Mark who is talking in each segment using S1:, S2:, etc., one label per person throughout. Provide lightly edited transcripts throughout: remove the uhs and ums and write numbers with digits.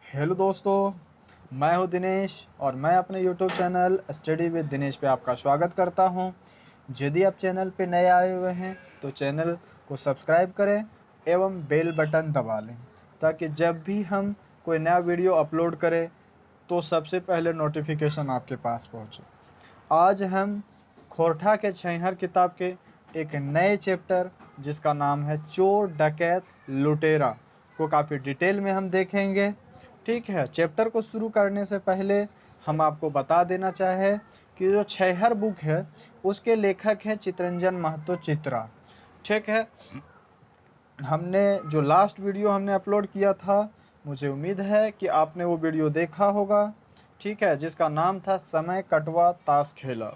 S1: Hello दोस्तों, मैं हूं दिनेश और मैं अपने YouTube channel study with Dinesh पे आपका स्वागत करता हूं। यदि आप चैनल पे नए आए हुए हैं तो चैनल को सब्सक्राइब करें एवं बेल बटन दबा लें ताकि जब भी हम कोई नया वीडियो अपलोड करें तो सबसे पहले नोटिफिकेशन आपके पास पहुंचे। आज हम खोरठा के छैहर किताब के एक नए चैप्टर जिसका नाम है चोर डकैत लुटेरा को काफ़ी डिटेल में हम देखेंगे। ठीक है, चैप्टर को शुरू करने से पहले हम आपको बता देना चाहे कि जो छैहर बुक है उसके लेखक हैं चितरंजन महतो चित्रा। ठीक है, हमने जो लास्ट वीडियो हमने अपलोड किया था, मुझे उम्मीद है कि आपने वो वीडियो देखा होगा। ठीक है, जिसका नाम था समय कटवा ताश खेला।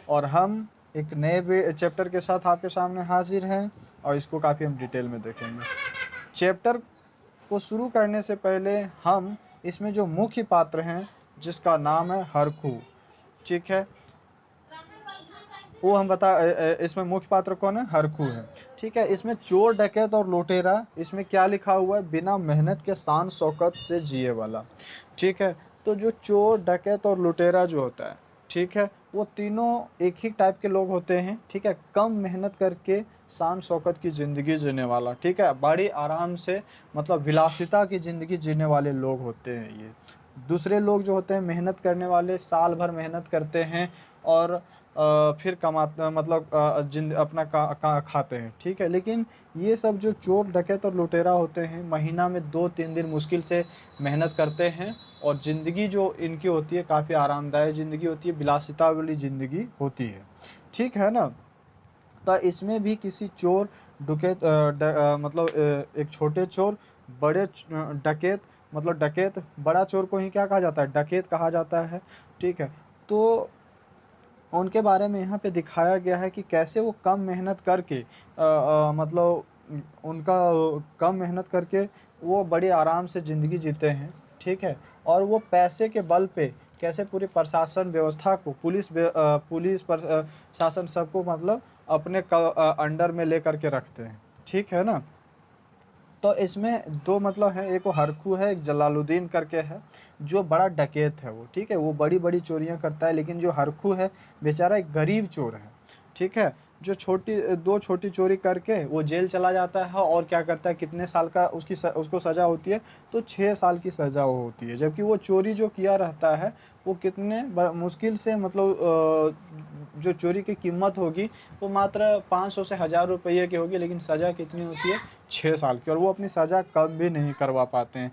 S1: और हम एक नए चैप्टर के साथ आपके सामने हाजिर हैं और इसको काफ़ी हम डिटेल में देखेंगे। चैप्टर को शुरू करने से पहले हम इसमें जो मुख्य पात्र हैं जिसका नाम है हरखू। ठीक है, वो हम इसमें मुख्य पात्र कौन है? हरखू है। ठीक है, इसमें चोर डकैत और लुटेरा, इसमें क्या लिखा हुआ है? बिना मेहनत के शान शौकत से जिए वाला। ठीक है, तो जो चोर डकैत और लुटेरा जो होता है, ठीक है, वो तीनों एक ही टाइप के लोग होते हैं। ठीक है, कम मेहनत करके शान शौकत की ज़िंदगी जीने वाला। ठीक है, बड़ी आराम से मतलब विलासिता की ज़िंदगी जीने वाले लोग होते हैं ये। दूसरे लोग जो होते हैं मेहनत करने वाले, साल भर मेहनत करते हैं और फिर कमाते मतलब अपना खाते हैं। ठीक है, लेकिन ये सब जो चोर डकैत और लुटेरा होते हैं महीना में 2-3 दिन मुश्किल से मेहनत करते हैं और ज़िंदगी जो इनकी होती है काफ़ी आरामदायक ज़िंदगी होती है, विलासिता वाली ज़िंदगी होती है। ठीक है ना? तो इसमें भी किसी चोर डकैत मतलब एक छोटे चोर, बड़े डकैत, मतलब डकैत बड़ा चोर को ही क्या कहा जाता है? डकैत कहा जाता है। ठीक है, तो उनके बारे में यहाँ पे दिखाया गया है कि कैसे वो कम मेहनत करके मतलब उनका कम मेहनत करके वो बड़े आराम से ज़िंदगी जीते हैं। ठीक है, और वो पैसे के बल पे कैसे पूरी प्रशासन व्यवस्था को पुलिस शासन सबको मतलब अपने अंडर में लेकर के रखते हैं। ठीक है ना? तो इसमें दो मतलब है, एक वो हरखू है, एक जलालुद्दीन करके है जो बड़ा डकैत है वो। ठीक है, वो बड़ी बड़ी चोरियां करता है, लेकिन जो हरखू है बेचारा एक गरीब चोर है। ठीक है, जो दो छोटी चोरी करके वो जेल चला जाता है और क्या करता है, कितने साल का उसको सज़ा होती है? तो 6 साल की सज़ा वो होती है। जबकि वो चोरी जो किया रहता है वो कितने मुश्किल से मतलब जो चोरी की कीमत होगी वो मात्र 500 से 1000 रुपये की होगी, लेकिन सज़ा कितनी होती है? 6 साल की। और वो अपनी सज़ा कम भी नहीं करवा पाते हैं।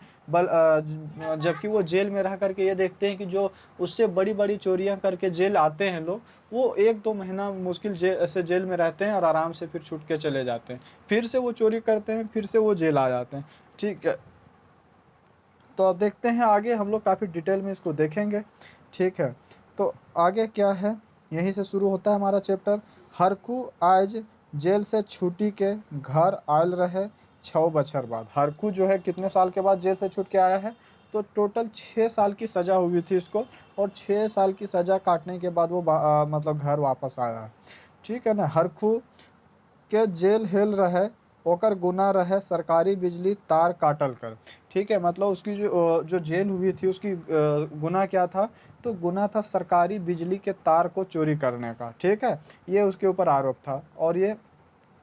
S1: जबकि वो जेल में रह करके ये देखते हैं कि जो उससे बड़ी बड़ी चोरियां करके जेल आते हैं लोग, वो 1-2 महीना मुश्किल जेल में रहते हैं और आराम से फिर छूट के चले जाते हैं। फिर से वो चोरी करते हैं, फिर से वो जेल आ जाते हैं। ठीक है, तो अब देखते हैं आगे, हम लोग काफ़ी डिटेल में इसको देखेंगे। ठीक है, तो आगे क्या है, यहीं से शुरू होता है हमारा चैप्टर। हरकू आज जेल से छुट्टी के घर आयल रहे 6 बछर बाद। हरकू जो है कितने साल के बाद जेल से छूट के आया है? तो टोटल 6 साल की सज़ा हुई थी इसको, और 6 साल की सज़ा काटने के बाद वो मतलब घर वापस आया है। ठीक है ना? हरखू के जेल हेल रहे ओकर गुना रहे सरकारी बिजली तार काटल कर। ठीक है, मतलब उसकी जो जेल हुई थी उसकी गुना क्या था? तो गुना था सरकारी बिजली के तार को चोरी करने का। ठीक है, ये उसके ऊपर आरोप था और ये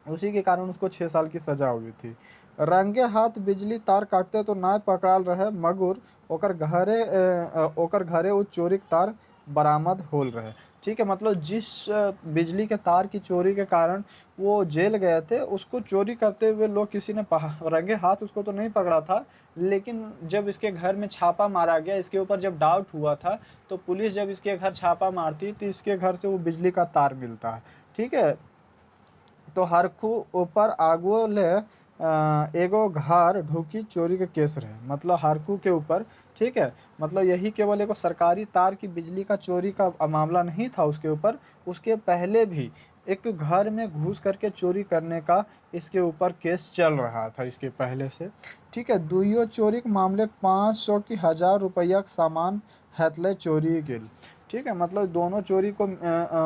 S1: उसी के कारण उसको 6 साल की सजा हुई थी। रंगे हाथ बिजली तार काटते तो नाय पकड़ाल रहे मगुर ओकर घरे उ चोरी के तार बरामद होल रहे। ठीक है, मतलब जिस बिजली के तार की चोरी के कारण वो जेल गए थे, उसको चोरी करते हुए लोग किसी ने रंगे हाथ उसको तो नहीं पकड़ा था, लेकिन जब इसके घर में छापा मारा गया, इसके ऊपर जब डाउट हुआ था, तो पुलिस जब इसके घर छापा मारती तो इसके घर से वो बिजली का तार मिलता है। ठीक है, तो हरखू ऊपर आगो ले एगो घर ढुकी चोरी के केस रहे। मतलब हरखू के ऊपर, ठीक है, मतलब यही केवल एगो सरकारी तार की बिजली का चोरी का मामला नहीं था उसके ऊपर, उसके पहले भी एक घर में घुस करके चोरी करने का इसके ऊपर केस चल रहा था इसके पहले से। ठीक है, दुइयो चोरी के मामले 500 की 1000 रुपया के सामान हैतले चोरी गेल। ठीक है, मतलब दोनों चोरी को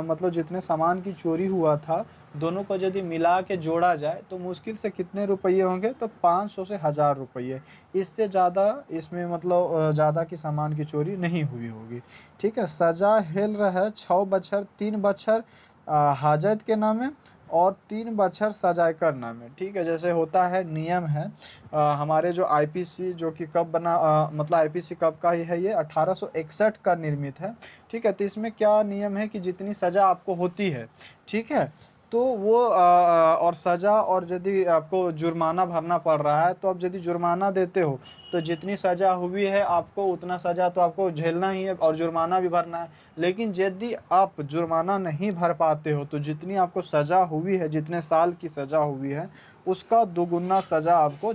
S1: मतलब जितने सामान की चोरी हुआ था दोनों को यदि मिला के जोड़ा जाए तो मुश्किल से कितने रुपये होंगे, तो 500 से 1000 रुपये। इससे ज़्यादा इसमें मतलब ज़्यादा की सामान की चोरी नहीं हुई होगी। ठीक है, सजा हेल रहा 6 बछर 3 बछर हाजत के नामे और 3 बछर सजायकर नामे। ठीक है, जैसे होता है नियम है हमारे जो आईपीसी जो कि कब बना मतलब आईपीसी कब का ही है, ये 1861 का निर्मित है। ठीक है, तो इसमें क्या नियम है कि जितनी सज़ा आपको होती है, ठीक है, तो वो और सज़ा और यदि आपको जुर्माना भरना पड़ रहा है, तो आप यदि जुर्माना देते हो तो जितनी सज़ा हुई है आपको उतना सज़ा तो आपको झेलना ही है और जुर्माना भी भरना है। लेकिन यदि आप जुर्माना नहीं भर पाते हो तो जितनी आपको सज़ा हुई है, जितने साल की सज़ा हुई है, उसका दोगुना सज़ा आपको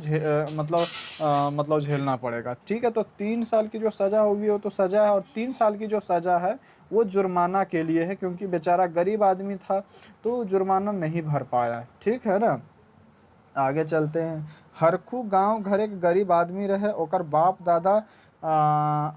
S1: मतलब झेलना पड़ेगा। ठीक है, तो 3 साल की जो सज़ा हुई हो तो सज़ा है, और 3 साल की जो सज़ा है वो जुर्माना के लिए है, क्योंकि बेचारा गरीब आदमी था तो जुर्माना नहीं भर पाया। ठीक है ना, आगे चलते हैं। हरखू गांव घर एक गरीब आदमी रहे, ओकर बाप दादा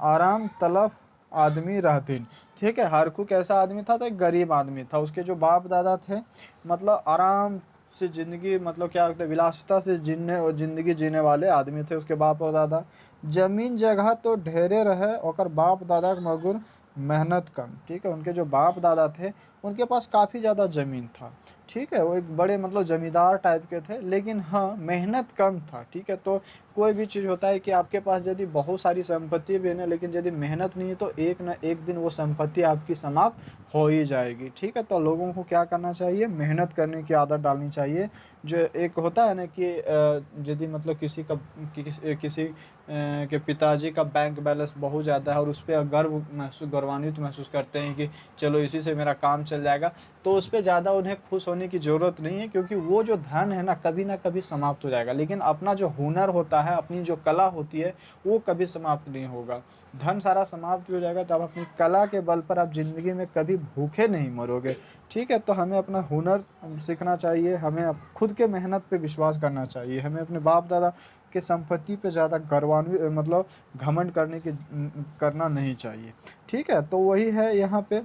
S1: आराम तलब आदमी रहथिन। ठीक है, हरखू कैसा आदमी था, तो एक गरीब आदमी था। उसके जो बाप दादा थे मतलब आराम से जिंदगी मतलब क्या होता है विलासिता से जिंदगी जीने वाले आदमी थे उसके बाप और दादा। जमीन जगह तो ढेरे रहे, ओकर बाप दादा के मगुर मेहनत कम। ठीक है, उनके जो बाप दादा थे उनके पास काफ़ी ज़्यादा ज़मीन था। ठीक है, वो एक बड़े मतलब जमींदार टाइप के थे, लेकिन हाँ मेहनत कम था। ठीक है, तो कोई भी चीज़ होता है कि आपके पास यदि बहुत सारी संपत्ति भी है ना, लेकिन यदि मेहनत नहीं है तो एक ना एक दिन वो संपत्ति आपकी समाप्त हो ही जाएगी। ठीक है, तो लोगों को क्या करना चाहिए, मेहनत करने की आदत डालनी चाहिए। जो एक होता है ना कि यदि मतलब किसी के पिताजी का बैंक बैलेंस बहुत ज़्यादा है और उस पर गौरवान्वित महसूस करते हैं कि चलो इसी से मेरा काम चल जाएगा, तो उस पर ज़्यादा उन्हें खुश होने की ज़रूरत नहीं है, क्योंकि वो जो धन है ना कभी समाप्त हो जाएगा। लेकिन अपना जो हुनर होता है, अपनी जो कला होती है, वो कभी समाप्त नहीं होगा। धन सारा समाप्त हो जाएगा, तब अपनी कला के बल पर आप ज़िंदगी में कभी भूखे नहीं मरोगे। ठीक है, तो हमें अपना हुनर सीखना चाहिए, हमें खुद के मेहनत पे विश्वास करना चाहिए, हमें अपने बाप दादा के संपत्ति पे ज़्यादा गर्वान्वित मतलब घमंड करना नहीं चाहिए। ठीक है, तो वही है यहाँ पे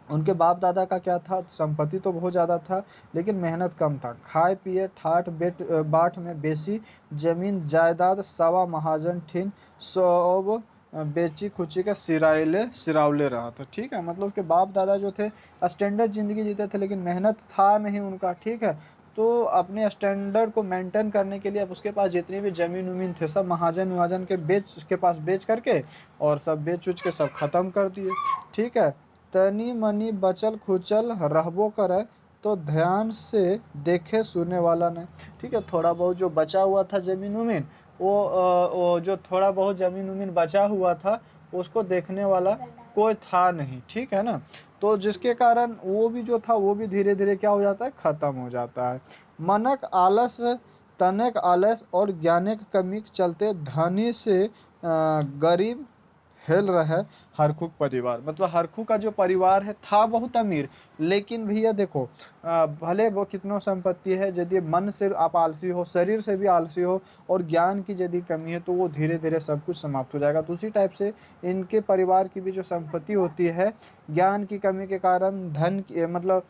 S1: उनके बाप दादा का क्या था, संपत्ति तो बहुत ज़्यादा था लेकिन मेहनत कम था। खाए पिए ठाठ बाट में बेसी जमीन जायदाद सवा महाजन ठीन सब बेची खुची के सिरावले रहा था। ठीक है, मतलब उसके बाप दादा जो थे स्टैंडर्ड ज़िंदगी जीते थे, लेकिन मेहनत था नहीं उनका। ठीक है, तो अपने स्टैंडर्ड को मेंटेन करने के लिए अब उसके पास जितनी भी ज़मीन उमीन थे सब महाजन वहाजन के पास बेच करके और सब बेच उच के सब ख़त्म कर दिए। ठीक है, तनी मनी बचल खुचल रहबो करे तो ध्यान से देखे सुने वाला नहीं। ठीक है, थोड़ा बहुत जो बचा हुआ था ज़मीन उमीन, वो जो थोड़ा बहुत ज़मीन उमीन बचा हुआ था उसको देखने वाला कोई था नहीं। ठीक है ना, तो जिसके कारण वो भी जो था वो भी धीरे धीरे क्या हो जाता है, ख़त्म हो जाता है। मनक आलस तनक आलस और ज्ञानक कमी के चलते धनी से गरीब हेल रहे हरखुक परिवार। मतलब हरखू का जो परिवार है था बहुत अमीर, लेकिन भैया देखो भले वो कितनो संपत्ति है, यदि मन से आप आलसी हो, शरीर से भी आलसी हो और ज्ञान की यदि कमी है, तो वो धीरे धीरे सब कुछ समाप्त हो जाएगा। तो उसी टाइप से इनके परिवार की भी जो संपत्ति होती है, ज्ञान की कमी के कारण मतलब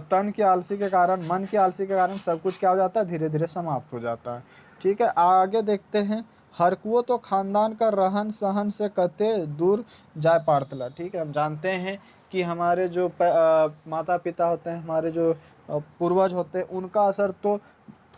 S1: तन की आलसी के कारण, मन की आलसी के कारण सब कुछ क्या हो जाता है, धीरे धीरे समाप्त हो जाता है। ठीक है, आगे देखते हैं। हरकुओ तो खानदान का रहन सहन से कते दूर जाए पारतला। ठीक है, हम जानते हैं कि हमारे जो माता पिता होते हैं, हमारे जो पूर्वज होते हैं, उनका असर तो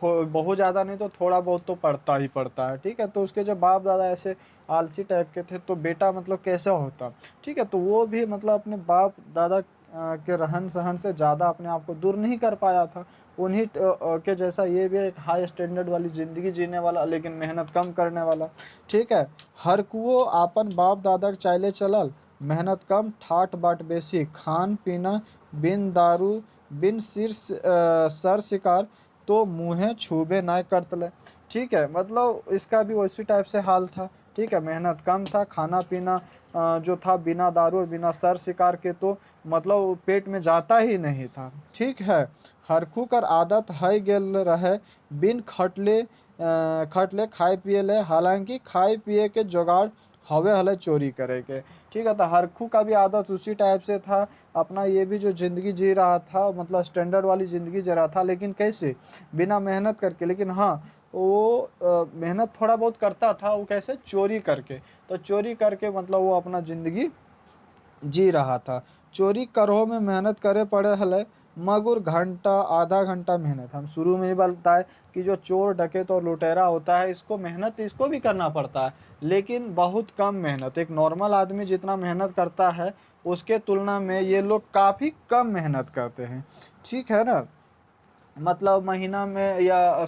S1: बहुत ज़्यादा नहीं तो थोड़ा बहुत तो पड़ता ही पड़ता है। ठीक है, तो उसके जो बाप दादा ऐसे आलसी टाइप के थे, तो बेटा मतलब कैसे होता। ठीक है, तो वो भी मतलब अपने बाप दादा के रहन सहन से ज़्यादा अपने आप को दूर नहीं कर पाया था। उन्हीं के जैसा ये भी एक हाई स्टैंडर्ड वाली ज़िंदगी जीने वाला, लेकिन मेहनत कम करने वाला। ठीक है, हर कुओ आपन बाप दादा के चाले चलल, मेहनत कम ठाठ बाट बेसी, खान पीना बिन दारू बिन सर शिकार तो मुँहे छूबे ना करतले। ठीक है, मतलब इसका भी उसी टाइप से हाल था। ठीक है, मेहनत कम था, खाना पीना जो था बिना दारू और बिना सर शिकार के तो मतलब पेट में जाता ही नहीं था। ठीक है, हरखू कर आदत है गेल रहे बिन खटले खाए पिए ले, हालांकि खाए पिए के जुगाड़ हवे हले चोरी करे के। ठीक है। तो हरखू का भी आदत उसी टाइप से था, अपना ये भी जो ज़िंदगी जी रहा था, मतलब स्टैंडर्ड वाली ज़िंदगी जी रहा था, लेकिन कैसे, बिना मेहनत करके। लेकिन हाँ, वो मेहनत थोड़ा बहुत करता था, वो कैसे, चोरी करके। तो चोरी करके मतलब वो अपना ज़िंदगी जी रहा था। चोरी करहो में मेहनत करे पड़े हले, मगर घंटा आधा घंटा मेहनत। हम शुरू में ही बताए कि जो चोर डकैत और लुटेरा होता है, इसको मेहनत इसको भी करना पड़ता है, लेकिन बहुत कम मेहनत। एक नॉर्मल आदमी जितना मेहनत करता है, उसके तुलना में ये लोग काफ़ी कम मेहनत करते हैं। ठीक है ना। मतलब महीना में या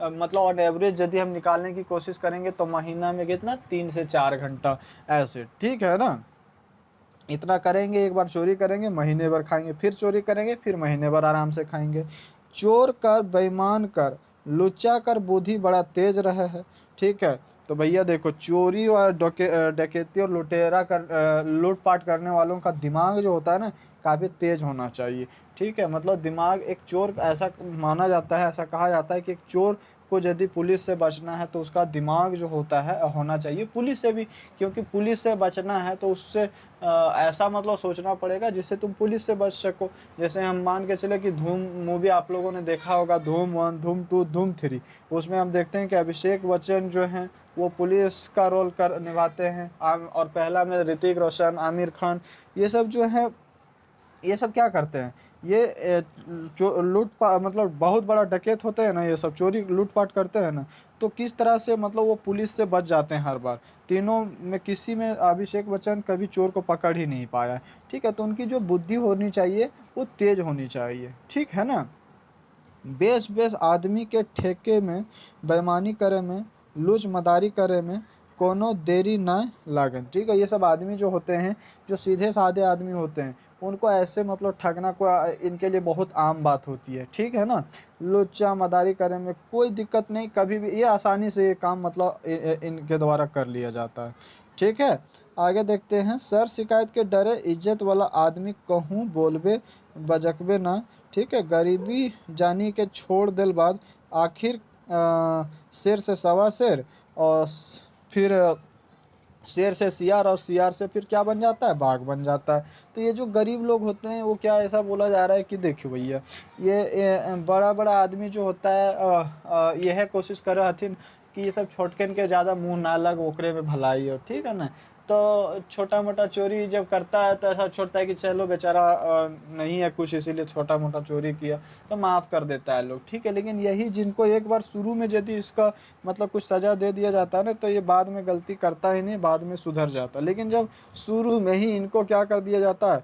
S1: मतलब ऑन एवरेज यदि हम निकालने की कोशिश करेंगे तो महीना में कितना, 3 से 4 घंटा ऐसे। ठीक है ना। इतना करेंगे, एक बार चोरी करेंगे, महीने भर खाएंगे, फिर चोरी करेंगे, फिर महीने भर आराम से खाएंगे। चोर कर, बेईमान कर, लुच्चा कर, बुद्धि बड़ा तेज रहे है। ठीक है। तो भैया देखो, चोरी और डकैती और लुटेरा कर लूटपाट करने वालों का दिमाग जो होता है ना, काफ़ी तेज होना चाहिए। ठीक है। मतलब दिमाग, एक चोर ऐसा माना जाता है, ऐसा कहा जाता है कि एक चोर को यदि पुलिस से बचना है तो उसका दिमाग जो होता है होना चाहिए पुलिस से भी। क्योंकि पुलिस से बचना है तो उससे ऐसा मतलब सोचना पड़ेगा जिससे तुम पुलिस से बच सको। जैसे हम मान के चले कि धूम मूवी आप लोगों ने देखा होगा, धूम 1, धूम 2, धूम 3। उसमें हम देखते हैं कि अभिषेक बच्चन जो हैं वो पुलिस का रोल कर निभाते हैं। और पहला में ऋतिक रोशन, आमिर खान, ये सब जो है, ये सब क्या करते हैं, ये मतलब बहुत बड़ा डकैत होते हैं ना, ये सब चोरी लूटपाट करते हैं ना। तो किस तरह से मतलब वो पुलिस से बच जाते हैं हर बार। तीनों में किसी में अभिषेक बच्चन कभी चोर को पकड़ ही नहीं पाया। ठीक है। तो उनकी जो बुद्धि होनी चाहिए वो तेज होनी चाहिए। ठीक है ना। बेस बेस आदमी के ठेके में, बेईमानी करे में, लूच मदारी करे में कोनो देरी न लागन। ठीक है। ये सब आदमी जो होते हैं, जो सीधे साधे आदमी होते हैं, उनको ऐसे मतलब ठगना को इनके लिए बहुत आम बात होती है। ठीक है ना। लुच्चा मदारी करे में कोई दिक्कत नहीं, कभी भी ये आसानी से ये काम मतलब इनके द्वारा कर लिया जाता है। ठीक है। आगे देखते हैं। सर शिकायत के डरे इज्जत वाला आदमी कहूँ बोलबे बजकबे ना। ठीक है। गरीबी जानी के छोड़ देल बाद आखिर शेर से सवा शेर, और फिर शेर से सियार, और सियार से फिर क्या बन जाता है, बाघ बन जाता है। तो ये जो गरीब लोग होते हैं वो क्या, ऐसा बोला जा रहा है कि देखियो भैया, ये बड़ा बड़ा आदमी जो होता है, यह कोशिश कर हथिन कि ये सब छोटकन के ज़्यादा मुंह ना लग, ओकरे में भलाई हो। ठीक है ना। तो छोटा मोटा चोरी जब करता है तो ऐसा छोड़ता है कि चलो बेचारा नहीं है कुछ, इसीलिए छोटा मोटा चोरी किया, तो माफ़ कर देता है लोग। ठीक है। लेकिन यही जिनको एक बार शुरू में यदि इसका मतलब कुछ सज़ा दे दिया जाता है ना, तो ये बाद में गलती करता ही नहीं, बाद में सुधर जाता। लेकिन जब शुरू में ही इनको क्या कर दिया जाता है,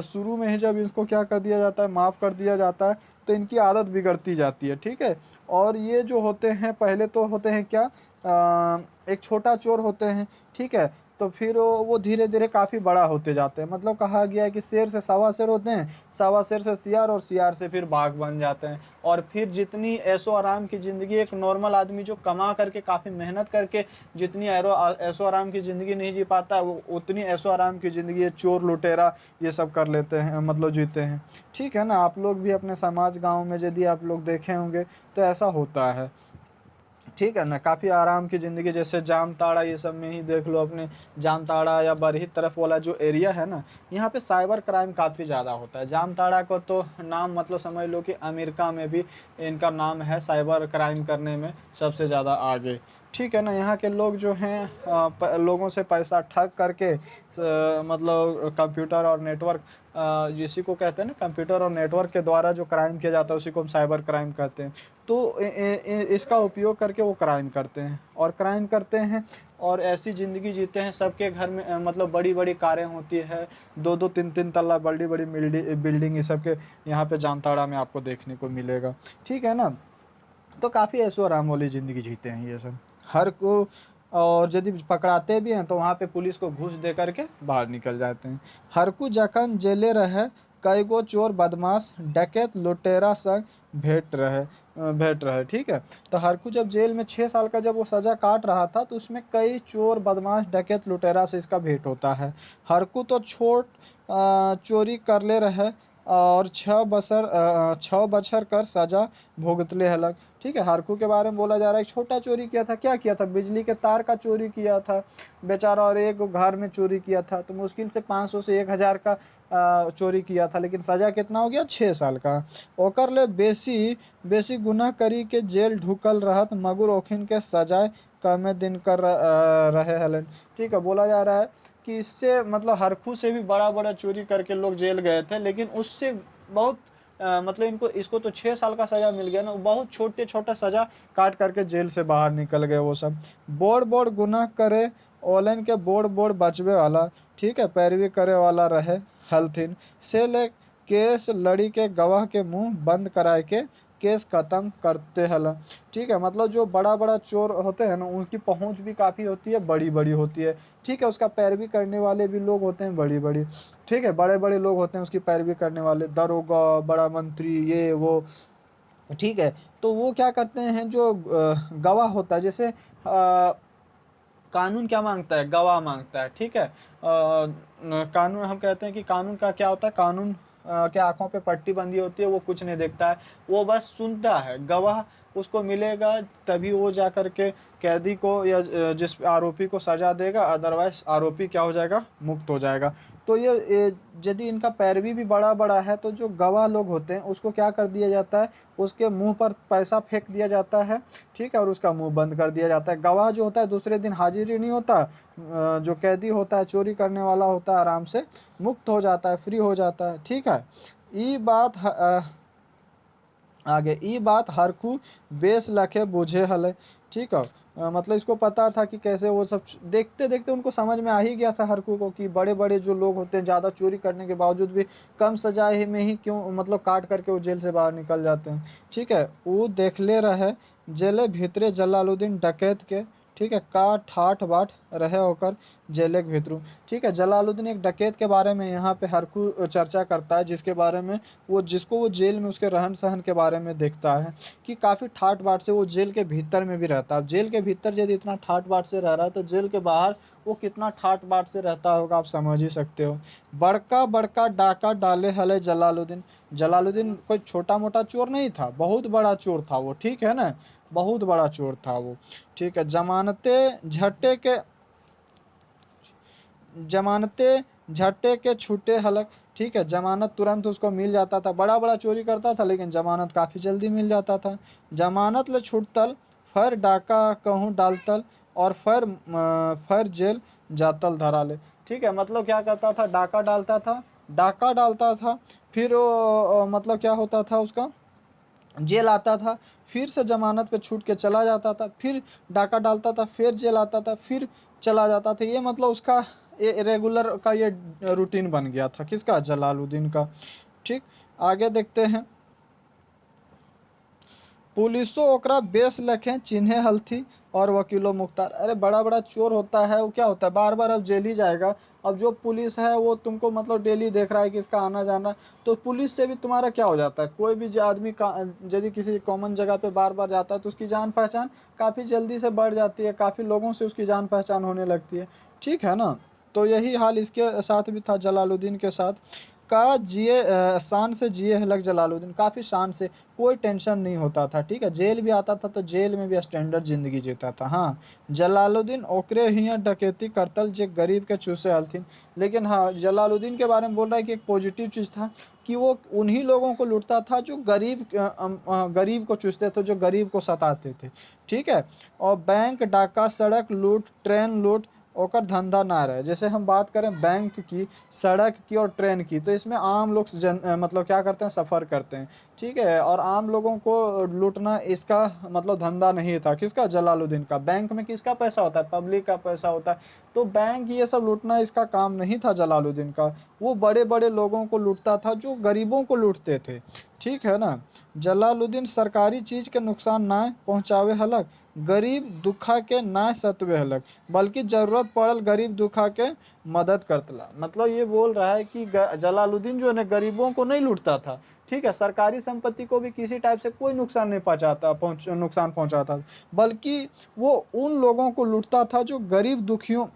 S1: शुरू में ही जब इसको क्या कर दिया जाता है, माफ़ कर दिया जाता है, तो इनकी आदत बिगड़ती जाती है। ठीक है। और ये जो होते हैं, पहले तो होते हैं क्या, एक छोटा चोर होते हैं। ठीक है। तो फिर वो धीरे धीरे काफ़ी बड़ा होते जाते हैं। मतलब कहा गया है कि शेर से सवा शेर होते हैं, सवा शेर से सियार, और सियार से फिर बाघ बन जाते हैं। और फिर जितनी ऐशो आराम की ज़िंदगी एक नॉर्मल आदमी जो कमा करके काफ़ी मेहनत करके जितनी ऐशो आराम की ज़िंदगी नहीं जी पाता, वो उतनी ऐशो आराम की ज़िंदगी ये चोर लुटेरा ये सब कर लेते हैं, मतलब जीते हैं। ठीक है ना। आप लोग भी अपने समाज गांव में यदि आप लोग देखे होंगे तो ऐसा होता है। ठीक है ना। काफ़ी आराम की ज़िंदगी, जैसे जामताड़ा ये सब में ही देख लो, अपने जामताड़ा या बरही तरफ वाला जो एरिया है ना, यहाँ पे साइबर क्राइम काफ़ी ज़्यादा होता है। जामताड़ा को तो नाम मतलब समझ लो कि अमेरिका में भी इनका नाम है साइबर क्राइम करने में सबसे ज़्यादा आगे। ठीक है ना। यहाँ के लोग जो हैं लोगों से पैसा ठग करके मतलब कंप्यूटर और नेटवर्क, इसी को कहते हैं ना, कंप्यूटर और नेटवर्क के द्वारा जो क्राइम किया जाता है उसी को हम साइबर क्राइम कहते हैं। तो इसका उपयोग करके वो क्राइम करते हैं, और क्राइम करते हैं और ऐसी ज़िंदगी जीते हैं। सबके घर में मतलब बड़ी बड़ी कारें होती है, दो दो तीन तीन तल्ला बड़ी बड़ी बिल्डिंग, ये सब के यहाँ पे जामताड़ा में आपको देखने को मिलेगा। ठीक है ना। तो काफ़ी ऐशो आराम वाली ज़िंदगी जीते हैं ये सब हर को। और यदि पकड़ाते भी हैं तो वहाँ पे पुलिस को घूस दे करके बाहर निकल जाते हैं। हरकू जखन जेले रहे, कई गो चोर बदमाश डकैत लुटेरा संग भेंट रहे। ठीक है। तो हरकू जब जेल में 6 साल का जब वो सज़ा काट रहा था, तो उसमें कई चोर बदमाश डकैत लुटेरा से इसका भेंट होता है। हरकू तो छोट चोरी कर ले रहे, और 6 बछर कर सजा भुगतले हलक। ठीक है, हरखू के बारे में बोला जा रहा है, एक छोटा चोरी किया था, क्या किया था, बिजली के तार का चोरी किया था बेचारा, और एक घर में चोरी किया था, तो मुश्किल से 500 से 1000 का चोरी किया था, लेकिन सजा कितना हो गया, 6 साल का। ओकर ले बेसी बेसी गुनाह करी के जेल ढुकल रहत, मगर ओखिन के सजाए कमे दिन कर रहे हलन। ठीक है, बोला जा रहा है कि इससे मतलब हरखू से भी बड़ा बड़ा चोरी करके लोग जेल गए थे, लेकिन उससे बहुत मतलब इनको इसको तो 6 साल का सजा मिल गया ना, बहुत छोटे छोटा सजा काट करके जेल से बाहर निकल गए वो सब। बोड़ बोड़ गुनाह करे ऑनलाइन के बोड़ बोड़ बचवे वाला, ठीक है, पैरवी करे वाला रहे हलथिन, से ले केस लड़ी के गवाह के मुंह बंद कराए के केस खत्म करते हल। ठीक है, मतलब जो बड़ा बड़ा चोर होते हैं ना, उनकी पहुंच भी काफ़ी होती है, बड़ी बड़ी होती है। ठीक है, उसका पैरवी करने वाले भी लोग होते हैं बड़ी बड़ी, ठीक है, बड़े बड़े लोग होते हैं उसकी पैरवी करने वाले, दरोगा, बड़ा मंत्री, ये वो। ठीक है, तो वो क्या करते हैं, जो गवाह होता है, जैसे कानून क्या मांगता है, गवाह मांगता है। ठीक है, कानून हम कहते हैं कि कानून का क्या होता है, कानून के आंखों पे पट्टी बंधी होती है, वो कुछ नहीं देखता है, वो बस सुनता है। गवाह उसको मिलेगा तभी वो जा करके कैदी को या जिस आरोपी को सजा देगा, अदरवाइज आरोपी क्या हो जाएगा, मुक्त हो जाएगा। तो ये यदि इनका पैरवी भी बड़ा बड़ा है, तो जो गवाह लोग होते हैं उसको क्या कर दिया जाता है, उसके मुंह पर पैसा फेंक दिया जाता है। ठीक है, और उसका मुंह बंद कर दिया जाता है। गवाह जो होता है दूसरे दिन हाजिर ही नहीं होता, जो कैदी होता है, चोरी करने वाला होता है, आराम से मुक्त हो जाता है, फ्री हो जाता है। ठीक है, ई बात आगे ई बात हरखू बेस लखे बुझे हले। ठीक है, मतलब इसको पता था कि कैसे वो सब, देखते देखते उनको समझ में आ ही गया था हरखू को कि बड़े बड़े जो लोग होते हैं ज़्यादा चोरी करने के बावजूद भी कम सजाए में ही क्यों मतलब काट करके वो जेल से बाहर निकल जाते हैं। ठीक है, वो देख ले रहे जेले भीतरे जलालुद्दीन डकैत के, ठीक है, का ठाठ बाट रहे होकर जेले के भीतरू। ठीक है, जलालुद्दीन एक डकैत के बारे में यहाँ पे हरखू चर्चा करता है, जिसके बारे में वो जिसको वो जेल में उसके रहन सहन के बारे में देखता है कि काफ़ी ठाट बाट से वो जेल के भीतर में भी रहता है। जेल के भीतर यदि इतना ठाट बाट से रह रहा है, तो जेल के बाहर वो कितना ठाट बाट से रहता होगा, आप समझ ही सकते हो। बड़का बड़का डाका डाले हले जलालुद्दीन। जलालुद्दीन कोई छोटा मोटा चोर नहीं था, बहुत बड़ा चोर था वो। ठीक है ना, बहुत बड़ा चोर था वो। ठीक है, जमानते झट्टे के छूटे हलक। ठीक है, जमानत तुरंत उसको मिल जाता था, बड़ा बड़ा चोरी करता था लेकिन जमानत काफ़ी जल्दी मिल जाता था। जमानत ले छूटतल फर डाका कहूँ डालतल, और फर जेल जातल धरा ले। ठीक है, मतलब क्या करता था, डाका डालता था, डाका डालता था, फिर वो मतलब क्या होता था उसका, जेल आता था, फिर से जमानत पे छूट के चला जाता था, फिर डाका डालता था, फिर जेल आता था, फिर चला जाता था। ये मतलब उसका ये रेगुलर का ये रूटीन बन गया था, किसका, जलालुद्दीन का। ठीक, आगे देखते हैं। पुलिसो ओकरा बेस लखे चिन्हे हलथी और वकीलो मुख्तार। अरे बड़ा बड़ा चोर होता है, वो क्या होता है, बार बार अब जेल ही जाएगा। अब जो पुलिस है वो तुमको मतलब डेली देख रहा है कि इसका आना जाना, तो पुलिस से भी तुम्हारा क्या हो जाता है, कोई भी आदमी का यदि किसी कॉमन जगह पे बार बार जाता है तो उसकी जान पहचान काफ़ी जल्दी से बढ़ जाती है, काफ़ी लोगों से उसकी जान पहचान होने लगती है। ठीक है ना, तो यही हाल इसके साथ भी था, जलालुद्दीन के साथ। का जिए शान से जिए हलक जलालुद्दीन, काफ़ी शान से, कोई टेंशन नहीं होता था। ठीक है, जेल भी आता था तो जेल में भी स्टैंडर्ड जिंदगी जीता था। हाँ, जलालुद्दीन ओकरे हियाँ डकैती करतल जे गरीब के चूसे हलथिन। लेकिन हाँ, जलालुद्दीन के बारे में बोल रहा है कि एक पॉजिटिव चीज़ था कि वो उन्हीं लोगों को लूटता था जो गरीब को चूसते थे, जो गरीब को सताते थे। ठीक है, और बैंक डाका, सड़क लूट, ट्रेन लूट ओकर धंधा ना रहे। जैसे हम बात करें बैंक की, सड़क की और ट्रेन की, तो इसमें आम लोग मतलब क्या करते हैं, सफ़र करते हैं। ठीक है, और आम लोगों को लूटना इसका मतलब धंधा नहीं था, किसका, जलालुद्दीन का। बैंक में किसका पैसा होता है, पब्लिक का पैसा होता है, तो बैंक ये सब लूटना इसका काम नहीं था जलालुद्दीन का। वो बड़े बड़े लोगों को लूटता था जो गरीबों को लूटते थे। ठीक है ना, जलालुद्दीन सरकारी चीज़ के नुकसान ना पहुँचावे हलक, गरीब दुखा के ना सतवे हलक, बल्कि जरूरत पड़ल गरीब दुखा के मदद करतला। मतलब ये बोल रहा है कि जलालुद्दीन जो है गरीबों को नहीं लूटता था। ठीक है, सरकारी संपत्ति को भी किसी टाइप से कोई नुकसान नहीं नुकसान पहुंचाता, बल्कि वो उन लोगों को लूटता था जो गरीब दुखियों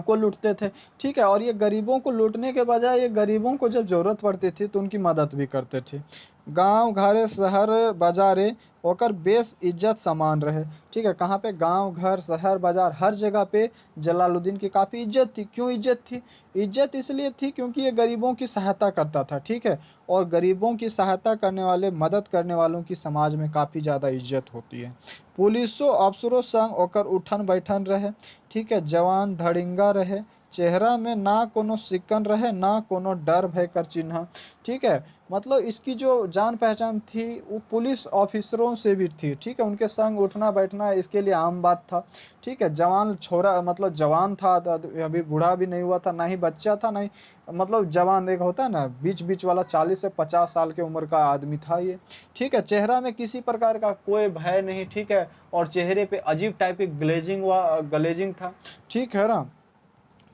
S1: को लूटते थे। ठीक है, और ये गरीबों को लूटने के बजाय ये गरीबों को जब ज़रूरत पड़ती थी तो उनकी मदद भी करते थे। गांव घरे शहर बाजारे ओकर बेस इज्जत समान रहे। ठीक है, कहाँ पे? गांव घर शहर बाजार हर जगह पे जलालुद्दीन की काफ़ी इज्जत थी। क्यों इज्जत थी? इज्जत इसलिए थी क्योंकि ये गरीबों की सहायता करता था। ठीक है, और गरीबों की सहायता करने वाले, मदद करने वालों की समाज में काफ़ी ज़्यादा इज्जत होती है। पुलिसो अफसरों संग ओकर उठन बैठन रहे। ठीक है, जवान धड़िंगा रहे, चेहरा में ना कोनो सिकन रहे, ना कोनो डर भय कर चिन्ह। ठीक है, मतलब इसकी जो जान पहचान थी वो पुलिस ऑफिसरों से भी थी। ठीक है, उनके संग उठना बैठना इसके लिए आम बात था। ठीक है, जवान छोरा मतलब जवान था, अभी बूढ़ा भी नहीं हुआ था, ना ही बच्चा था, ना ही मतलब जवान एक होता है ना बीच बीच वाला, 40 से 50 साल के उम्र का आदमी था ये। ठीक है, चेहरा में किसी प्रकार का कोई भय नहीं। ठीक है, और चेहरे पे अजीब टाइप की ग्लेजिंग था। ठीक है ना,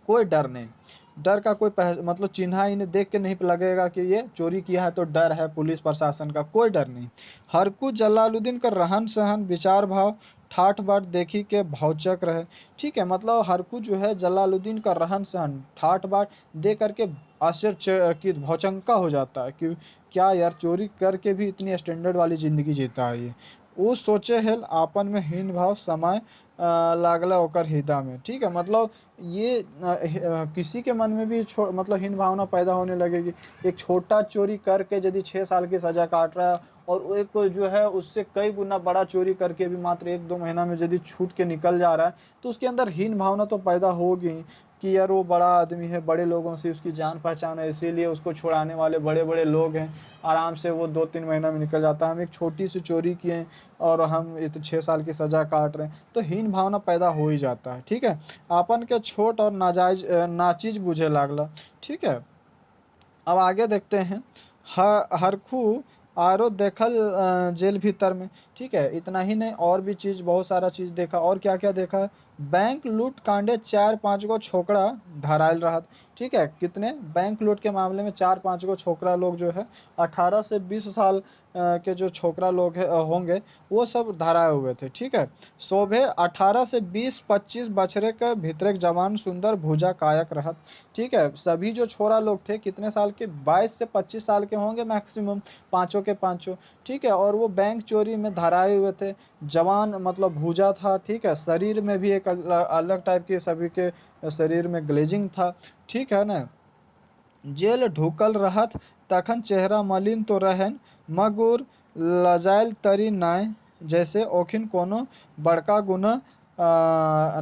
S1: कोई डर नहीं। डर का कोई मतलब चिन्ह इन्हें देख के नहीं लगेगा कि ये चोरी किया है तो डर है पुलिस प्रशासन का, कोई डर नहीं। हरकू जलालुद्दीन का रहन सहन विचार भाव ठाठ बाट देखी के भौचक रहे। ठीक है, मतलब हरकू जो है जलालुद्दीन का रहन सहन ठाठ बाट दे करके आश्चर्य की भौचंका हो जाता है कि क्या यार, चोरी करके भी इतनी स्टैंडर्ड वाली जिंदगी जीता है ये। वो सोचे हेल आपन में हीन भाव समय लागला ओकर हृदय में। ठीक है, मतलब ये किसी के मन में भी मतलब हीन भावना पैदा होने लगेगी। एक छोटा चोरी करके यदि 6 साल की सजा काट रहा है, और वो एक जो है उससे कई गुना बड़ा चोरी करके भी मात्र 1-2 महीना में यदि छूट के निकल जा रहा है, तो उसके अंदर हीन भावना तो पैदा होगी ही कि यार वो बड़ा आदमी है, बड़े लोगों से उसकी जान पहचान है, इसीलिए उसको छुड़ाने वाले बड़े बड़े लोग हैं। आराम से वो 2-3 महीना में निकल जाता है, हम एक छोटी सी चोरी किए और हम ये तो 6 साल की सजा काट रहे हैं, तो हीन भावना पैदा हो ही जाता है। ठीक है, आपन के छोट और नाजायज नाचीज बुझे लागला। ठीक है, अब आगे देखते हैं। हरखू आरो देखल जेल भीतर में। ठीक है, इतना ही नहीं, और भी चीज़, बहुत सारा चीज़ देखा। और क्या क्या देखा? बैंक लूट कांडे 4-5 गो छोकरा धरायल रहा। ठीक है, कितने? बैंक लूट के मामले में 4-5 गो छोकरा लोग जो है 18 से 20 साल के जो छोकरा लोग होंगे, वो सब धराए हुए थे। ठीक है, शोभे 18 से 20-25 बछरे के भीतर जवान सुंदर भुजा कायक रहत। ठीक है, सभी जो छोरा लोग थे कितने साल के? 22 से 25 साल के होंगे मैक्सिमम, पांचों के पांचों। ठीक है, और वो बैंक चोरी में धराए हुए थे। जवान मतलब भूजा था। ठीक है, शरीर में भी एक अलग टाइप के, सभी के शरीर में ग्लेजिंग था। ठीक है ना, जेल ढुकल रहत तखन चेहरा मलिन तो रहन, मगर लजायल तरी नाय, जैसे ओखिन कोनो बड़का गुना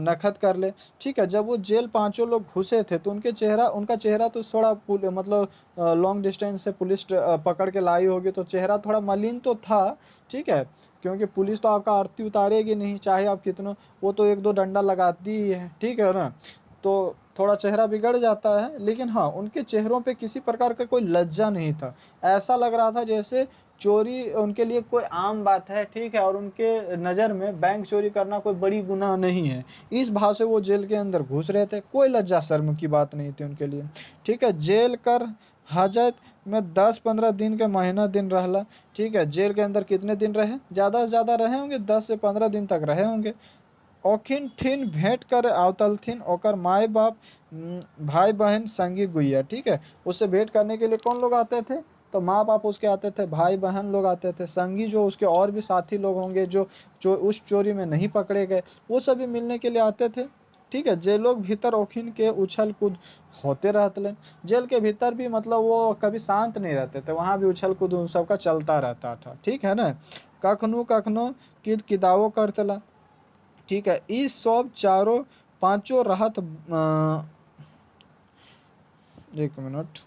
S1: नखत कर ले। ठीक है, जब वो जेल पांचों लोग घुसे थे तो उनका चेहरा तो थोड़ा मतलब लॉन्ग डिस्टेंस से पुलिस पकड़ के लाई होगी, तो चेहरा थोड़ा मलिन तो था। ठीक है, क्योंकि पुलिस तो आपका आरती उतारेगी नहीं, चाहे आप कितना, वो तो 1-2 डंडा लगाती ही है। ठीक है ना, तो थोड़ा चेहरा बिगड़ जाता है, लेकिन हाँ, उनके चेहरों पे किसी प्रकार का कोई लज्जा नहीं था। ऐसा लग रहा था जैसे चोरी उनके लिए कोई आम बात है। ठीक है, और उनके नज़र में बैंक चोरी करना कोई बड़ी गुनाह नहीं है। इस भाव से वो जेल के अंदर घुस रहे थे, कोई लज्जा शर्म की बात नहीं थी उनके लिए। ठीक है, जेल कर हाजत में 10-15 दिन के महीना दिन रहला। ठीक है, जेल के अंदर कितने दिन रहे? ज़्यादा से ज़्यादा रहे होंगे, 10 से 15 दिन तक रहे होंगे। ओखिन ठिन भेंट करे आवतलथिन ओकर माय बाप, भाई बहन संगी गुइया। ठीक है, उससे भेंट करने के लिए कौन लोग आते थे? तो माँ बाप उसके आते थे, भाई बहन लोग आते थे, संगी जो उसके और भी साथी लोग होंगे जो जो उस चोरी में नहीं पकड़े गए, वो सभी मिलने के लिए आते थे। ठीक है, जे लोग भीतर ओखिन के उछल कूद होते रहते। जेल के भीतर भी मतलब वो कभी शांत नहीं रहते थे, वहाँ भी उछल कूद उन सबका चलता रहता था। ठीक है ना, कखनो कखनो किद किदावो करतला। ठीक है, ई सब चारों पांचों रहत 1 मिनट।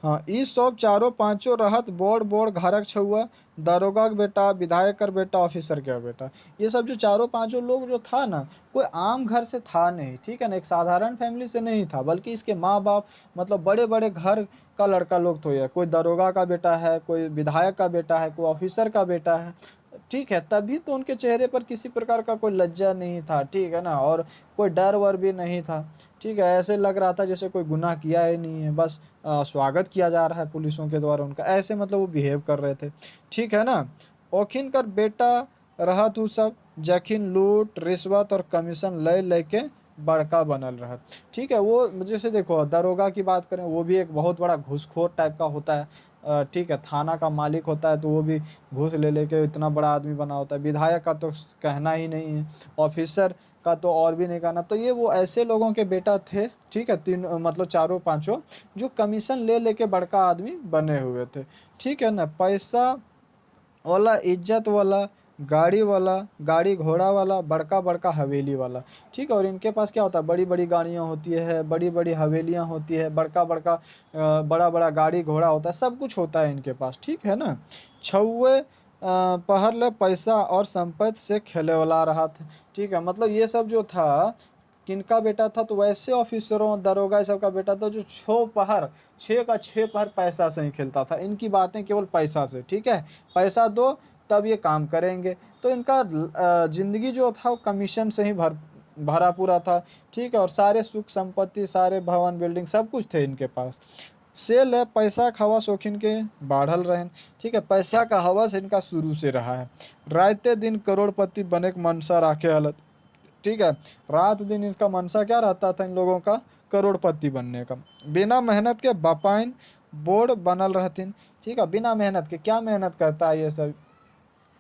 S1: हाँ, ई सब चारों पांचों रहत बोड़ बोड़ घरक छुआ, दारोगा के बेटा, विधायक का बेटा, ऑफिसर का बेटा। ये सब जो चारों पांचों लोग जो था ना, कोई आम घर से था नहीं। ठीक है ना, एक साधारण फैमिली से नहीं था, बल्कि इसके माँ बाप मतलब बड़े बड़े घर का लड़का लोग तो है। कोई दरोगा का बेटा है, कोई विधायक का बेटा है, कोई ऑफिसर का बेटा है। ठीक है, तभी तो उनके चेहरे पर किसी प्रकार का कोई लज्जा नहीं था। ठीक है ना, और कोई डर वर भी नहीं था। ठीक है, ऐसे लग रहा था जैसे कोई गुनाह किया ही नहीं है, बस स्वागत किया जा रहा है पुलिसों के द्वारा उनका, ऐसे मतलब वो बिहेव कर रहे थे। ठीक है ना, ओखिन कर बेटा रहा तू सब जखिन लूट रिश्वत और कमीशन ले लेके बड़का बनल रहा। ठीक है, वो जैसे देखो दरोगा की बात करें, वो भी एक बहुत बड़ा घूसखोर टाइप का होता है। ठीक है, थाना का मालिक होता है तो वो भी घूस ले लेके इतना बड़ा आदमी बना होता है। विधायक का तो कहना ही नहीं है, ऑफिसर का तो और भी नहीं कहना। तो ये वो ऐसे लोगों के बेटा थे, ठीक है, तीन मतलब चारों पांचों, जो कमीशन ले लेके बड़का आदमी बने हुए थे, ठीक है ना। पैसा वाला, इज्जत वाला, गाड़ी वाला, गाड़ी घोड़ा वाला, बड़का बड़का हवेली वाला, ठीक है। और इनके पास क्या होता है, बड़ी बड़ी गाड़ियाँ होती है, बड़ी बड़ी हवेलियाँ होती है, बड़का बड़का बड़ा बड़ा गाड़ी घोड़ा होता है, सब कुछ होता है इनके पास, ठीक है ना। छुए पहर ले पैसा और संपत्ति से खेले वाला रहा था, ठीक है। मतलब ये सब जो था किनका बेटा था, तो वैसे ऑफिसरों दरोगा सब का बेटा था जो छः का छः पहर पैसा से ही खेलता था। इनकी बातें केवल पैसा से, ठीक है, पैसा दो तब ये काम करेंगे। तो इनका जिंदगी जो था वो कमीशन से ही भरा पूरा था, ठीक है। और सारे सुख संपत्ति, सारे भवन बिल्डिंग सब कुछ थे इनके पास। सेल है पैसा खावा शौकीन के बाढ़ल रहे, ठीक है। पैसा का हवस इनका शुरू से रहा है। राते दिन करोड़पति बने के मनसा राखे हालत, ठीक है। रात दिन इसका मनसा क्या रहता था इन लोगों का, करोड़पति बनने का। बिना मेहनत के बापाइन बोर्ड बनल रहतीन, ठीक है। बिना मेहनत के, क्या मेहनत करता है ये सब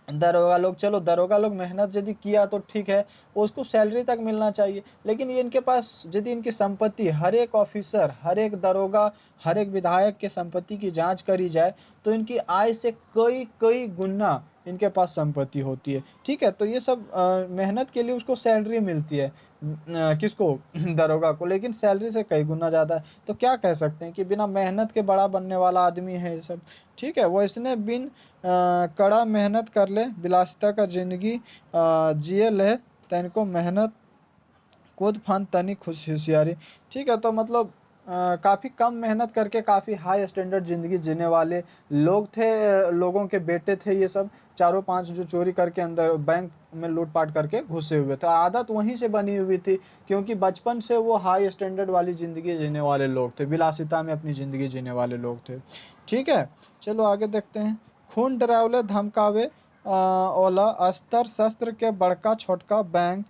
S1: दरोगा लोग, चलो दरोगा लोग मेहनत यदि किया तो ठीक है, उसको सैलरी तक मिलना चाहिए। लेकिन ये इनके पास यदि इनकी संपत्ति, हर एक ऑफिसर, हर एक दरोगा, हर एक विधायक के संपत्ति की जांच करी जाए तो इनकी आय से कई कई गुना इनके पास संपत्ति होती है, ठीक है। तो ये सब मेहनत के लिए उसको सैलरी मिलती है, किसको दरोगा को, लेकिन सैलरी से कई गुना ज़्यादा है। तो क्या कह सकते हैं कि बिना मेहनत के बड़ा बनने वाला आदमी है ये सब, ठीक है। वो इसने कड़ा मेहनत कर ले, विलासिता का जिंदगी जिए ले, तनिको मेहनत कूद फान तनी खुश होशियारी, ठीक है। तो मतलब काफ़ी कम मेहनत करके काफ़ी हाई स्टैंडर्ड ज़िंदगी जीने वाले लोग थे, लोगों के बेटे थे ये सब। चारों पांच जो चोरी करके अंदर बैंक में लूटपाट करके घुसे हुए थे, आदत वहीं से बनी हुई थी, क्योंकि बचपन से वो हाई स्टैंडर्ड वाली ज़िंदगी जीने वाले लोग थे, विलासिता में अपनी ज़िंदगी जीने वाले लोग थे, ठीक है। चलो आगे देखते हैं। खून डरावले धमकावे ओला, अस्त्र शस्त्र के बड़का छोटका बैंक,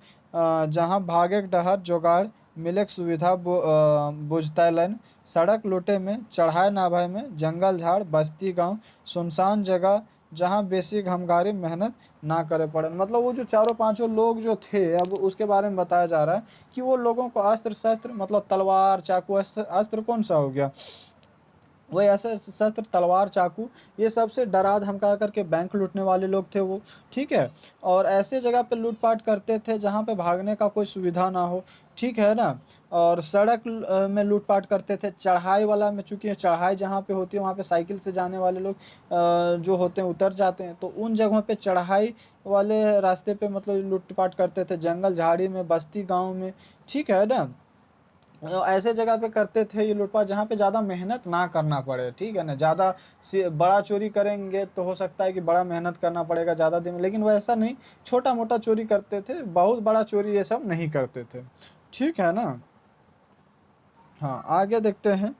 S1: जहाँ भागे डहर जोगाड़ मिले के सुविधा बुझतैलन। सड़क लूटे में, चढ़ाए नाभाए में, जंगल झाड़ बस्ती गांव, सुनसान जगह जहाँ बेसी घमगारी मेहनत ना करे पड़े। मतलब वो जो चारों पांचों लोग जो थे, अब उसके बारे में बताया जा रहा है कि वो लोगों को अस्त्र शस्त्र, मतलब तलवार चाकू, अस्त्र कौन सा हो गया, वही ऐसे शस्त्र तलवार चाकू, ये सब से डरा धमका करके बैंक लूटने वाले लोग थे वो, ठीक है। और ऐसे जगह पे लूटपाट करते थे जहाँ पे भागने का कोई सुविधा ना हो, ठीक है ना। और सड़क में लूटपाट करते थे, चढ़ाई वाला में, चूंकि चढ़ाई जहाँ पे होती है वहाँ पे साइकिल से जाने वाले लोग जो होते हैं उतर जाते हैं, तो उन जगहों पे चढ़ाई वाले रास्ते पे मतलब लूटपाट करते थे, जंगल झाड़ी में, बस्ती गाँव में, ठीक है ना। ऐसे जगह पे करते थे ये लूटपाट जहाँ पे ज़्यादा मेहनत ना करना पड़े, ठीक है ना। ज़्यादा बड़ा चोरी करेंगे तो हो सकता है कि बड़ा मेहनत करना पड़ेगा ज़्यादा दिन, लेकिन वो ऐसा नहीं, छोटा मोटा चोरी करते थे, बहुत बड़ा चोरी ये सब नहीं करते थे, ठीक है ना। हाँ आगे देखते हैं।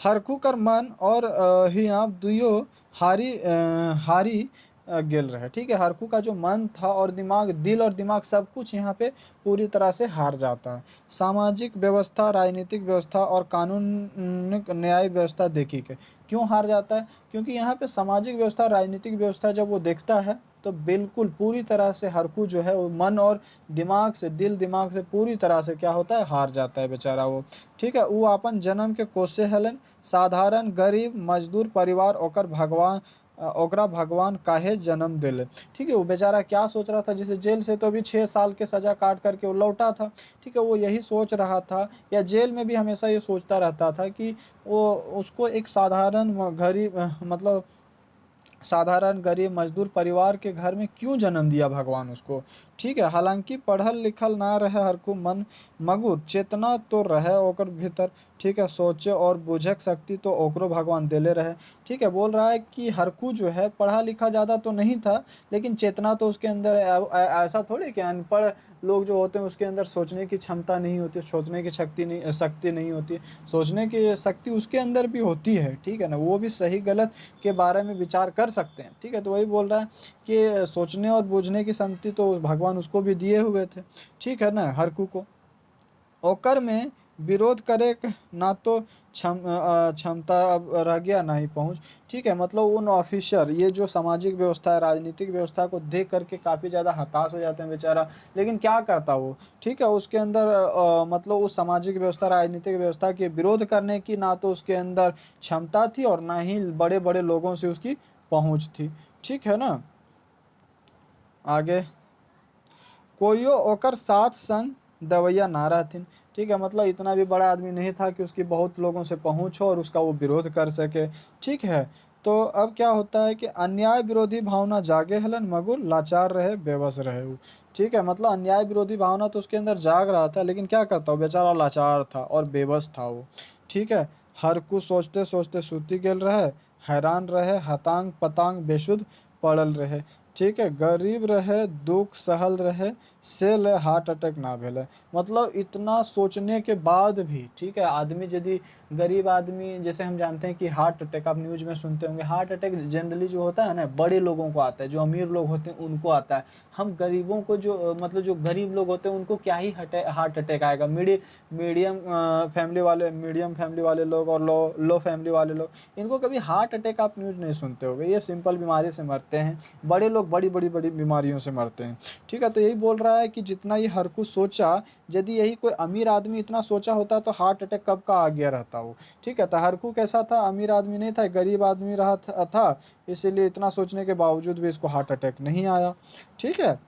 S1: हरकू कर मन और हिया दुयो हारी गेल रहे, ठीक है। हरकू का जो मन था और दिमाग, दिल और दिमाग सब कुछ यहाँ पे पूरी तरह से हार जाता है। सामाजिक व्यवस्था, राजनीतिक व्यवस्था और कानून न्याय व्यवस्था देखी के क्यों हार जाता है, क्योंकि यहाँ पे सामाजिक व्यवस्था, राजनीतिक व्यवस्था जब वो देखता है तो बिल्कुल पूरी तरह से हरकू जो है वो मन और दिमाग से, दिल दिमाग से पूरी तरह से क्या होता है, हार जाता है बेचारा वो, ठीक है। वो अपन जन्म के कोसे हलन, साधारण गरीब मजदूर परिवार ओकरा भगवान काहे जन्म दिले, ठीक है। वो बेचारा क्या सोच रहा था, जैसे जेल से तो अभी 6 साल के सजा काट करके वो लौटा था, ठीक है। वो यही सोच रहा था, या जेल में भी हमेशा ये सोचता रहता था कि वो, उसको एक साधारण गरीब मतलब साधारण गरीब मजदूर परिवार के घर में क्यों जन्म दिया भगवान उसको, ठीक है। हालांकि पढ़ल लिखल ना रहे हरकू मन मगुर, चेतना तो रहे ओकर भीतर, ठीक है। सोचे और बुझे के शक्ति तो ओकरो भगवान देले रहे, ठीक है। बोल रहा है कि हरकू जो है पढ़ा लिखा ज़्यादा तो नहीं था, लेकिन चेतना तो उसके अंदर ऐसा थोड़ी कि अनपढ़ लोग जो होते हैं उसके अंदर सोचने की क्षमता नहीं होती, सोचने की शक्ति नहीं होती, सोचने की शक्ति उसके अंदर भी होती है, ठीक है ना। वो भी सही गलत के बारे में विचार कर सकते हैं, ठीक है। तो वही बोल रहा है कि सोचने और बूझने की शक्ति तो भगवान उसको भी दिए हुए थे, ठीक है ना, हरकू को। ओकर में विरोध करे ना तो क्षमता अब रह गया ना ही पहुँच। ठीक है, मतलब उन ऑफिसर, ये जो सामाजिक व्यवस्था है, राजनीतिक व्यवस्था को देख करके काफ़ी ज़्यादा हताश हो जाते हैं बेचारा। लेकिन क्या करता वो, ठीक है, उसके अंदर मतलब उस सामाजिक व्यवस्था, राजनीतिक व्यवस्था के विरोध करने की ना तो उसके अंदर क्षमता थी और ना ही बड़े बड़े लोगों से उसकी पहुँच थी। ठीक है ना। आगे, कोइयो ओकर साथ संग दवैया ना रहथिन। ठीक है, मतलब इतना भी बड़ा आदमी नहीं था कि उसकी बहुत लोगों से पहुँच हो और उसका वो विरोध कर सके। ठीक है, तो अब क्या होता है कि अन्याय विरोधी भावना जागे हलन मगुर लाचार रहे बेबस रहे उ। ठीक है, मतलब अन्याय विरोधी भावना तो उसके अंदर जाग रहा था, लेकिन क्या करता वो बेचारा लाचार था और बेबस था वो। ठीक है, हर कुछ सोचते सोचते सूती गेल रहे, हैरान रहे, हतांग पतांग बेसुध पड़ल रहे। ठीक है, गरीब रहे, दुख सहल रहे, से ले हार्ट अटैक ना भेले। मतलब इतना सोचने के बाद भी, ठीक है, आदमी यदि, गरीब आदमी, जैसे हम जानते हैं कि हार्ट अटैक, आप न्यूज में सुनते होंगे, हार्ट अटैक जनरली जो होता है ना, बड़े लोगों को आता है, जो अमीर लोग होते हैं उनको आता है। हम गरीबों को, जो मतलब जो गरीब लोग होते हैं उनको क्या ही हार्ट अटैक आएगा। मीडियम फैमिली वाले लोग और लो लो फैमिली वाले लोग, इनको कभी हार्ट अटैक आप न्यूज नहीं सुनते होगे। ये सिंपल बीमारी से मरते हैं। बड़े लोग बड़ी बड़ी बड़ी बीमारियों से मरते हैं। ठीक है, तो यही बोल रहा है कि जितना ये हर कुछ सोचा, यदि यही कोई अमीर आदमी इतना सोचा होता तो हार्ट अटैक कब का आ गया रहता वो। ठीक है, तो हरकू कैसा था, अमीर आदमी नहीं था, गरीब आदमी रहा था, इसीलिए इतना सोचने के बावजूद भी इसको हार्ट अटैक नहीं आया। ठीक है,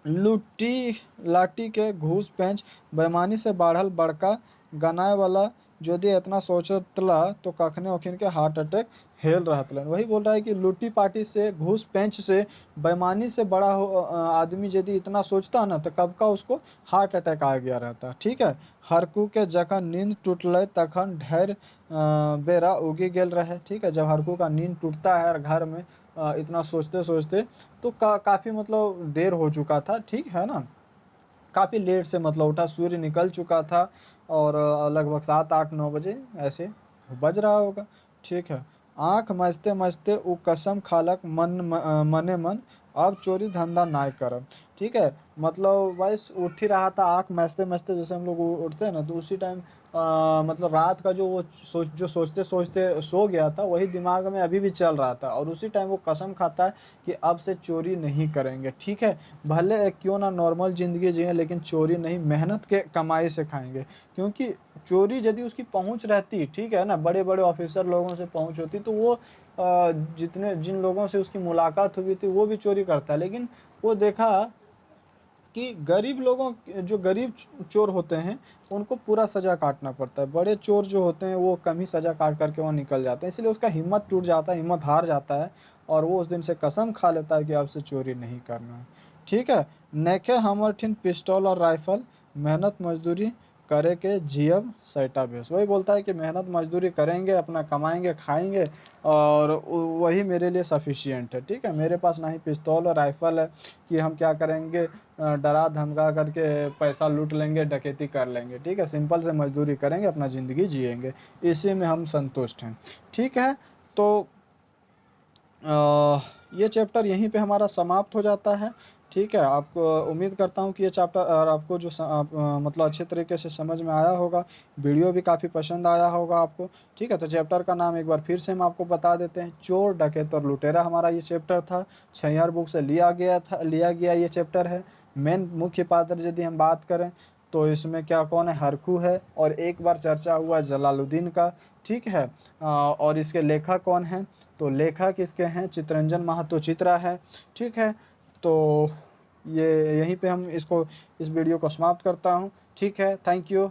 S1: लुट्टी लाठी के घूस पेंच बेईमानी से बाढ़ल बड़का गनाए वाला यदि इतना सोचतला तो कखने ओखिन के हार्ट अटैक हेल रहतलन। वही बोल रहा है कि लुट्टी पार्टी से, घूस पेंच से, बेईमानी से बड़ा आदमी यदि इतना सोचता ना तो कब का उसको हार्ट अटैक आ गया रहता। ठीक है, हरकू के जखन नींद टूटल तखन ढेर बेरा उगी गेल रहे। ठीक है, जब हरकू का नींद टूटता है घर में इतना सोचते सोचते, तो काफ़ी मतलब देर हो चुका था। ठीक है ना, काफ़ी लेट से मतलब उठा, सूर्य निकल चुका था और लगभग 7 8 9 बजे ऐसे बज रहा होगा। ठीक है, आँख मजते मजते उ कसम खालक मने मन अब चोरी धंधा नाय करब। ठीक है, मतलब बस उठ ही रहा था, आँख मजते मजते, जैसे हम लोग उठते हैं ना, तो उसी टाइम मतलब रात का जो वो सोचते सोचते सो गया था, वही दिमाग में अभी भी चल रहा था और उसी टाइम वो कसम खाता है कि अब से चोरी नहीं करेंगे। ठीक है, भले क्यों ना नॉर्मल ज़िंदगी जिए, लेकिन चोरी नहीं, मेहनत के कमाई से खाएंगे। क्योंकि चोरी यदि उसकी पहुंच रहती, ठीक है ना, बड़े बड़े ऑफिसर लोगों से पहुंच होती, तो वो जिन लोगों से उसकी मुलाकात हुई थी वो भी चोरी करता। लेकिन वो देखा कि गरीब लोगों, जो गरीब चोर होते हैं उनको पूरा सज़ा काटना पड़ता है, बड़े चोर जो होते हैं वो कम ही सज़ा काट करके वो निकल जाते हैं। इसलिए उसका हिम्मत टूट जाता है, हिम्मत हार जाता है और वो उस दिन से कसम खा लेता है कि अब से चोरी नहीं करना है। ठीक है, नैखे हमर ठिन पिस्टल और राइफल, मेहनत मजदूरी करे के जियब सैटा बेस। वही बोलता है कि मेहनत मजदूरी करेंगे, अपना कमाएंगे, खाएंगे और वही मेरे लिए सफिशियंट है। ठीक है, मेरे पास ना ही पिस्तौल और राइफल है कि हम क्या करेंगे, डरा धमका करके पैसा लूट लेंगे, डकैती कर लेंगे। ठीक है, सिंपल से मजदूरी करेंगे, अपना ज़िंदगी जिएंगे, इसी में हम संतुष्ट हैं। ठीक है, तो ये चैप्टर यहीं पे हमारा समाप्त हो जाता है। ठीक है, आपको उम्मीद करता हूँ कि ये चैप्टर आपको मतलब अच्छे तरीके से समझ में आया होगा, वीडियो भी काफ़ी पसंद आया होगा आपको। ठीक है, तो चैप्टर का नाम एक बार फिर से हम आपको बता देते हैं, चोर डकैत और लुटेरा हमारा ये चैप्टर था। छैयार बुक से लिया गया ये चैप्टर है। मेन मुख्य पात्र यदि हम बात करें तो इसमें क्या कौन है, हरकू है और एक बार चर्चा हुआ जलालुद्दीन का। ठीक है, और इसके लेखक कौन हैं, तो लेखक इसके हैं चितरंजन महतो चित्रा है। ठीक है, तो ये यहीं पे हम इस वीडियो को समाप्त करता हूँ। ठीक है, थैंक यू।